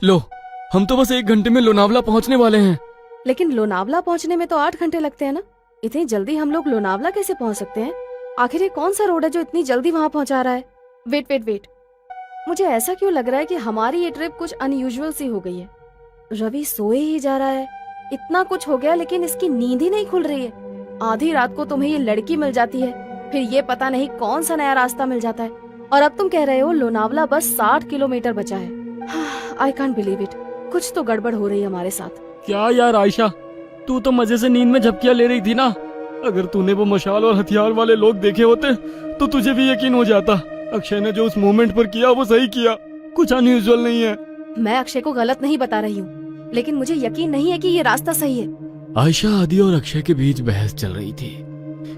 लो, हम तो बस 1 घंटे में लोनावला पहुंचने वाले हैं। लेकिन लोनावला पहुंचने में तो 8 घंटे लगते हैं ना। इतनी जल्दी हम लोग लोनावला कैसे पहुंच सकते हैं? आखिर ये कौन सा रोड है जो इतनी जल्दी वहां पहुंचा रहा है? वेट वेट वेट, मुझे ऐसा क्यों लग रहा है कि हमारी ये ट्रिप कुछ अनयूजुअल सी हो गई है। रवि सोए ही जा रहा है, इतना कुछ हो गया लेकिन इसकी नींद ही नहीं खुल रही है। आधी रात को तुम्हें ये लड़की मिल जाती है, फिर ये पता नहीं कौन सा नया रास्ता मिल जाता है, और अब तुम कह रहे हो लोनावला बस 60 किलोमीटर बचा है। I can't believe it. कुछ तो गड़बड़ हो रही है हमारे साथ। क्या यार आयशा, तू तो मजे से नींद में झपकियां ले रही थी ना। अगर तूने वो मशाल और हथियार वाले लोग देखे होते तो तुझे भी यकीन हो जाता। अक्षय ने जो उस मोमेंट पर किया वो सही किया, कुछ अनयूजुअल नहीं है। मैं अक्षय को गलत नहीं बता रही हूँ, लेकिन मुझे यकीन नहीं है कि ये रास्ता सही है। आयशा, आदि और अक्षय के बीच बहस चल रही थी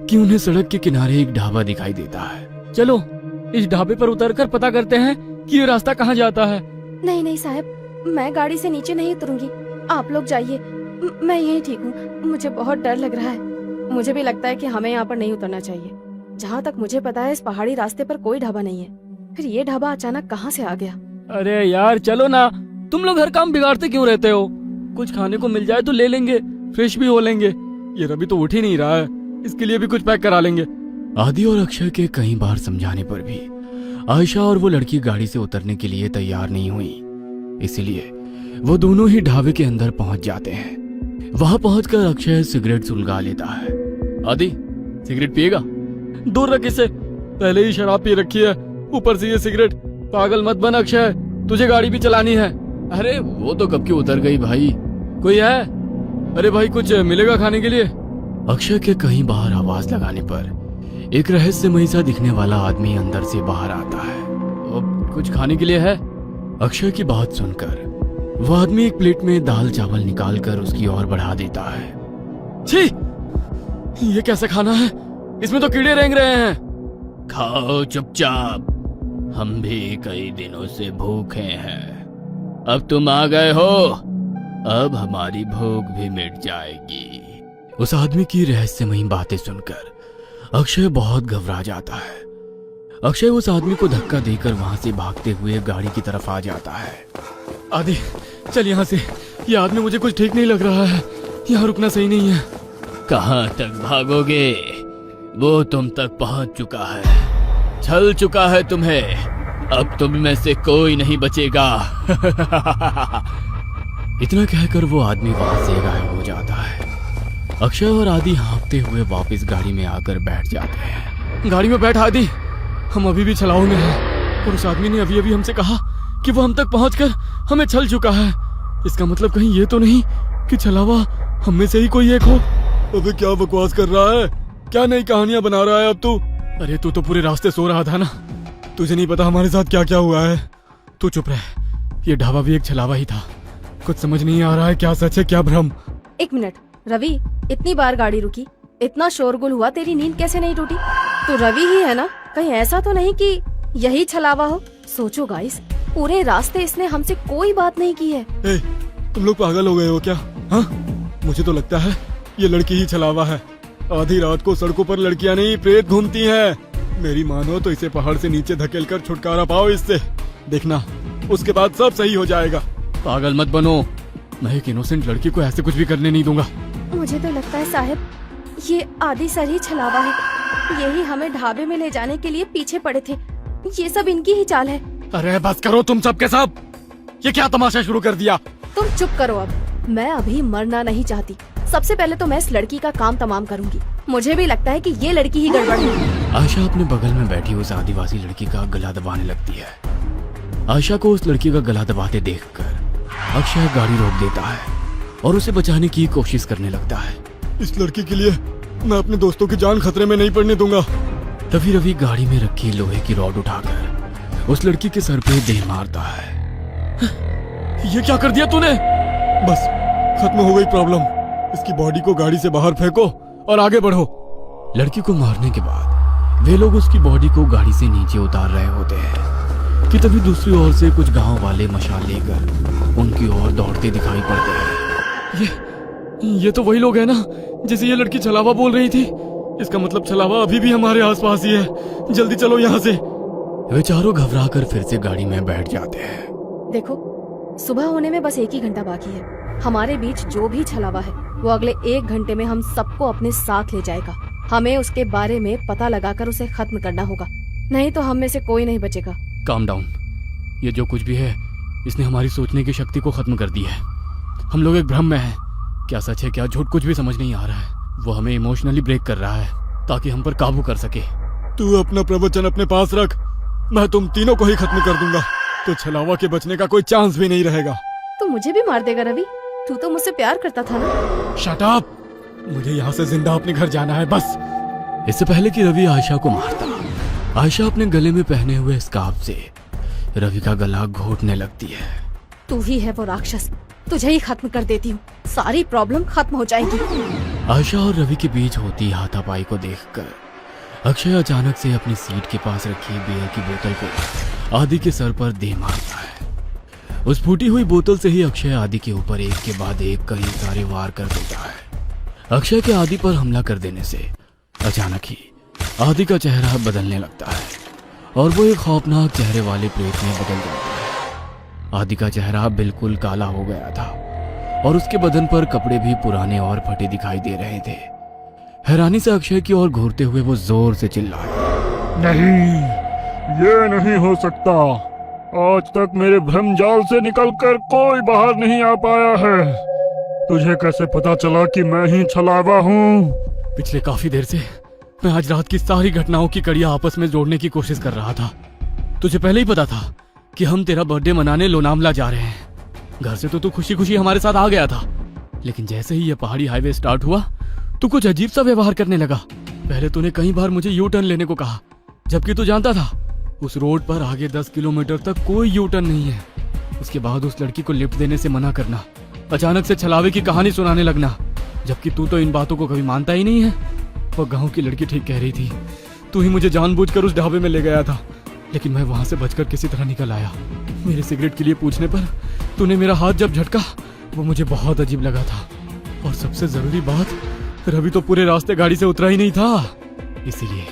कि उन्हें सड़क के किनारे एक ढाबा दिखाई देता है। चलो इस ढाबे पर उतरकर पता करते हैं कि ये रास्ता कहाँ जाता है। नहीं नहीं साहब, मैं गाड़ी से नीचे नहीं उतरूंगी, आप लोग जाइए, मैं यही ठीक हूँ। मुझे बहुत डर लग रहा है। मुझे भी लगता है कि हमें यहाँ पर नहीं उतरना चाहिए। जहाँ तक मुझे पता है इस पहाड़ी रास्ते पर कोई ढाबा नहीं है, फिर ये ढाबा अचानक कहाँ से आ गया? अरे यार चलो ना, तुम लोग हर काम बिगाड़ते क्यों रहते हो? कुछ खाने को मिल जाए तो ले लेंगे, फ्रेश भी हो लेंगे। ये रवि तो उठ ही नहीं रहा है, इसके लिए भी कुछ पैक करा लेंगे। आदि और अक्षय के कई बार समझाने पर भी आयशा और वो लड़की गाड़ी से उतरने के लिए तैयार नहीं हुई, इसलिए वो दोनों ही ढाबे के अंदर पहुंच जाते हैं। वहां पहुंचकर अक्षय सिगरेट सुलगा लेता है। आदि, सिगरेट पिएगा? दूर रख इसे, पहले ही शराब पी रखी है, ऊपर से ये सिगरेट। पागल मत बन अक्षय, तुझे गाड़ी भी चलानी है। अरे वो तो कब की उतर गई भाई। कोई है? अरे भाई कुछ मिलेगा खाने के लिए? अक्षय के कई बार आवाज लगाने पर एक रहस्यमयी सा दिखने वाला आदमी अंदर से बाहर आता है। कुछ खाने के लिए है? अक्षय की बात सुनकर वो आदमी एक प्लेट में दाल चावल निकालकर उसकी ओर बढ़ा देता है। छी, ये कैसा खाना है? इसमें तो कीड़े रेंग रहे हैं। खाओ चुपचाप, हम भी कई दिनों से भूखे हैं। अब तुम आ गए हो, अब हमारी भूख भी मिट जाएगी। उस आदमी की रहस्यमयी बातें सुनकर अक्षय बहुत घबरा जाता है। अक्षय उस आदमी को धक्का देकर वहां से भागते हुए गाड़ी की तरफ आ जाता है। आदि चल यहाँ से, ये आदमी मुझे कुछ ठीक नहीं लग रहा है, यहाँ रुकना सही नहीं है। कहाँ तक भागोगे? वो तुम तक पहुंच चुका है, छल चुका है तुम्हें, अब तुम में से कोई नहीं बचेगा। इतना कहकर वो आदमी वहां से गायब हो जाता है। अक्षय और आदि हाँफते हुए वापस गाड़ी में आकर बैठ जाते हैं। गाड़ी में बैठ आदि, हम अभी भी छलाओ में हैं, और उस आदमी ने अभी अभी हमसे कहा कि वो हम तक पहुंचकर हमें छल चुका है। इसका मतलब कहीं ये तो नहीं कि छलावा हम में से ही कोई एक हो? अबे क्या बकवास कर रहा है? क्या नई कहानियां बना रहा है अब तू? अरे तू तो पूरे रास्ते सो रहा था ना, तुझे नहीं पता हमारे साथ क्या क्या हुआ है। तू चुप रह, ये ढाबा भी एक छलावा ही था। कुछ समझ नहीं आ रहा है क्या सच है क्या भ्रम। 1 मिनट रवि, इतनी बार गाड़ी रुकी, इतना शोरगुल हुआ, तेरी नींद कैसे नहीं टूटी? तो रवि ही है ना? कहीं ऐसा तो नहीं कि यही छलावा हो? सोचो गाइस, पूरे रास्ते इसने हमसे कोई बात नहीं की है। तुम लोग पागल हो गए हो क्या? हाँ, मुझे तो लगता है ये लड़की ही छलावा है। आधी रात को सड़कों पर लड़कियां नहीं प्रेत घूमती हैं। मेरी मानो तो इसे पहाड़ से नीचे धकेलकर छुटकारा पाओ इससे, देखना उसके बाद सब सही हो जाएगा। पागल मत बनो, मैं एक इनोसेंट लड़की को ऐसे कुछ भी करने नहीं दूंगा। मुझे तो लगता है साहब ये आदि सर ही छलावा है, यही हमें ढाबे में ले जाने के लिए पीछे पड़े थे। ये सब इनकी ही चाल है। अरे बस करो तुम सब के सब, ये क्या तमाशा शुरू कर दिया? तुम चुप करो अब, मैं अभी मरना नहीं चाहती। सबसे पहले तो मैं इस लड़की का काम तमाम करूंगी। मुझे भी लगता है कि ये लड़की ही गड़बड़ है। आयशा अपने बगल में बैठी उस आदिवासी लड़की का गला दबाने लगती है। आयशा को उस लड़की का गला दबाते देखकर अक्षय गाड़ी रोक देता है और उसे बचाने की कोशिश करने लगता है। इस लड़की के लिए मैं अपने दोस्तों की जान खतरे में नहीं पड़ने दूंगा। तभी रवि गाड़ी में रखी लोहे की रॉड उठाकर उस लड़की के सर पे दे मारता है। ये क्या कर दिया तूने? बस खत्म हो गई प्रॉब्लम। इसकी बॉडी को गाड़ी से बाहर फेंको और आगे बढ़ो। लड़की को मारने के बाद वे लोग उसकी बॉडी को गाड़ी से नीचे उतार रहे होते हैं कि तभी दूसरी ओर से कुछ गांव वाले मशाल लेकर उनकी ओर दौड़ते दिखाई पड़ते हैं। ये तो वही लोग हैं ना जिसे ये लड़की छलावा बोल रही थी। इसका मतलब छलावा अभी भी हमारे आसपास ही है। जल्दी चलो यहाँ से। वे चारों घबराकर फिर से गाड़ी में बैठ जाते हैं। देखो सुबह होने में बस 1 ही घंटा बाकी है। हमारे बीच जो भी छलावा है वो अगले 1 घंटे में हम सबको अपने साथ ले जाएगा। हमें उसके बारे में पता लगाकर उसे खत्म करना होगा, नहीं तो हम में से कोई नहीं बचेगा। Calm down. ये जो कुछ भी है इसने हमारी सोचने की शक्ति को खत्म कर दी है। हम लोग एक भ्रम में हैं। क्या सच है क्या झूठ कुछ भी समझ नहीं आ रहा है। वो हमें इमोशनली ब्रेक कर रहा है ताकि हम पर काबू कर सके। तू अपना प्रवचन अपने पास रख, मैं तुम तीनों को ही खत्म कर दूंगा, तो छलावा के बचने का कोई चांस भी नहीं रहेगा। तो मुझे भी मार देगा रवि? तू तो मुझसे प्यार करता था ना। Shut up! मुझे यहाँ से जिंदा अपने घर जाना है बस। इससे पहले कि रवि आयशा को मारता, आयशा अपने गले में पहने हुए स्कार्फ से रवि का गला घोटने लगती है। तू ही है वो राक्षस, तुझे ही खत्म कर देती हूँ, सारी प्रॉब्लम खत्म हो जाएगी। आयशा और रवि के बीच होती हाथापाई को देखकर अक्षय अचानक से अपनी सीट के पास रखी बियर की बोतल को आदि के सर पर दे मारता है। उस फूटी हुई बोतल से ही अक्षय आदि के ऊपर एक के बाद एक कई सारे वार कर देता है। अक्षय के आदि पर हमला कर देने से अचानक ही आदि का चेहरा बदलने लगता है और वो एक खौफनाक चेहरे वाले प्रेत में बदल जाता है। आदि का चेहरा बिल्कुल काला हो गया था और उसके बदन पर कपड़े भी पुराने और फटे दिखाई दे रहे थे। हैरानी से अक्षय की ओर घूरते हुए वो जोर से चिल्लाया, नहीं, ये नहीं हो सकता। आज तक मेरे भ्रमजाल से निकलकर कोई बाहर नहीं आ पाया है। तुझे कैसे पता चला कि मैं ही छलावा हूँ? पिछले काफी देर से मैं आज रात की सारी घटनाओं की कड़ियां आपस में जोड़ने की कोशिश कर रहा था। तुझे पहले ही पता था कि हम तेरा बर्थडे मनाने लोनावला जा रहे हैं। घर से तो तू खुशी खुशी हमारे साथ आ गया था, लेकिन जैसे ही ये पहाड़ी हाईवे स्टार्ट हुआ तू कुछ अजीब सा व्यवहार करने लगा। पहले तूने कई बार मुझे यू टर्न लेने को कहा, जबकि तू जानता था उस रोड पर आगे 10 किलोमीटर तक कोई यू टर्न नहीं है। उसके बाद उस लड़की को लिफ्ट देने से मना करना, अचानक से छलावे की कहानी सुनाने लगना, जबकि तू तो इन बातों को कभी मानता ही नहीं है। वो गांव की लड़की ठीक कह रही थी, तू ही मुझे जानबूझकर उस ढाबे में ले गया था, लेकिन मैं वहां से बचकर किसी तरह निकल आया। मेरे सिगरेट के लिए पूछने पर तूने मेरा हाथ जब झटका वो मुझे बहुत अजीब लगा था। और सबसे जरूरी बात, रवि तो पूरे रास्ते गाड़ी से उतरा ही नहीं था। इसीलिए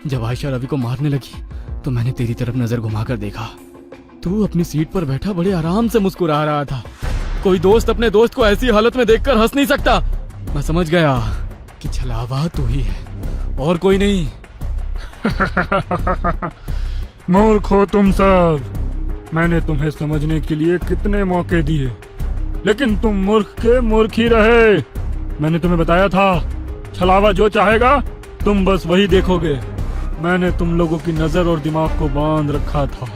जब आयशा रवि को मारने लगी तो मैंने तेरी तरफ नजर घुमाकर देखा। तू अपनी सीट पर बैठा बड़े आराम से मुस्कुरा रहा था। कोई दोस्त अपने दोस्त को ऐसी हालत में देखकर हंस नहीं सकता। मैं समझ गया कि छलावा तू ही है और कोई नहीं। मूर्ख हो तुम सब। मैंने तुम्हें समझने के लिए कितने मौके दिए, लेकिन तुम मूर्ख के मूर्ख ही रहे। मैंने तुम्हें बताया था, छलावा जो चाहेगा तुम बस वही देखोगे। मैंने तुम लोगों की नजर और दिमाग को बांध रखा था।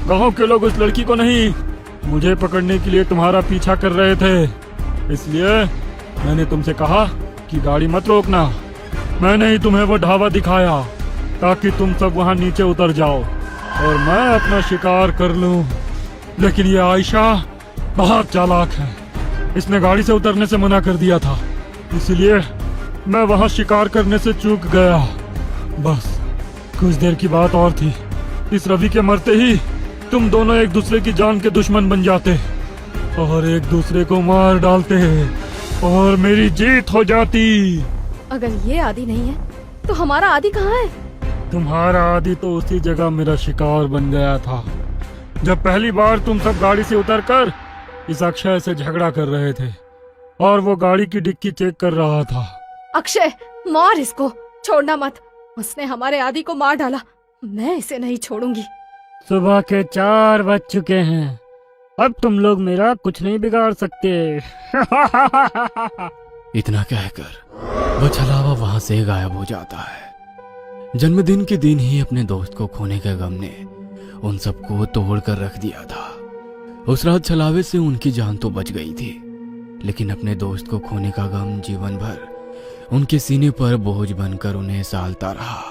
गांव के लोग उस लड़की को नहीं, मुझे पकड़ने के लिए तुम्हारा पीछा कर रहे थे। इसलिए मैंने तुमसे कहा कि गाड़ी मत रोकना। मैंने ही तुम्हें वो ढाबा दिखाया ताकि तुम सब वहां नीचे उतर जाओ और मैं अपना शिकार कर लूं। लेकिन ये आयशा बहुत चालाक है। इसने गाड़ी से उतरने से मना कर दिया था, इसलिए मैं वहां शिकार करने से चूक गया। बस कुछ देर की बात और थी, इस रवि के मरते ही तुम दोनों एक दूसरे की जान के दुश्मन बन जाते और एक दूसरे को मार डालते और मेरी जीत हो जाती। अगर ये आदि नहीं है तो हमारा आदि कहाँ है? तुम्हारा आदि तो उसी जगह मेरा शिकार बन गया था, जब पहली बार तुम सब गाड़ी से उतरकर इस अक्षय से झगड़ा कर रहे थे और वो गाड़ी की डिक्की चेक कर रहा था। अक्षय, मार इसको, छोड़ना मत। उसने हमारे आदि को मार डाला, मैं इसे नहीं छोड़ूंगी। सुबह के 4 बज चुके हैं, अब तुम लोग मेरा कुछ नहीं बिगाड़ सकते। इतना कहकर वो छलावा वहां से गायब हो जाता है। जन्मदिन के दिन ही अपने दोस्त को खोने के गम ने उन सबको तोड़ कर रख दिया था। उस रात छलावे से उनकी जान तो बच गई थी, लेकिन अपने दोस्त को खोने का गम जीवन भर उनके सीने पर बोझ बनकर उन्हें सालता रहा।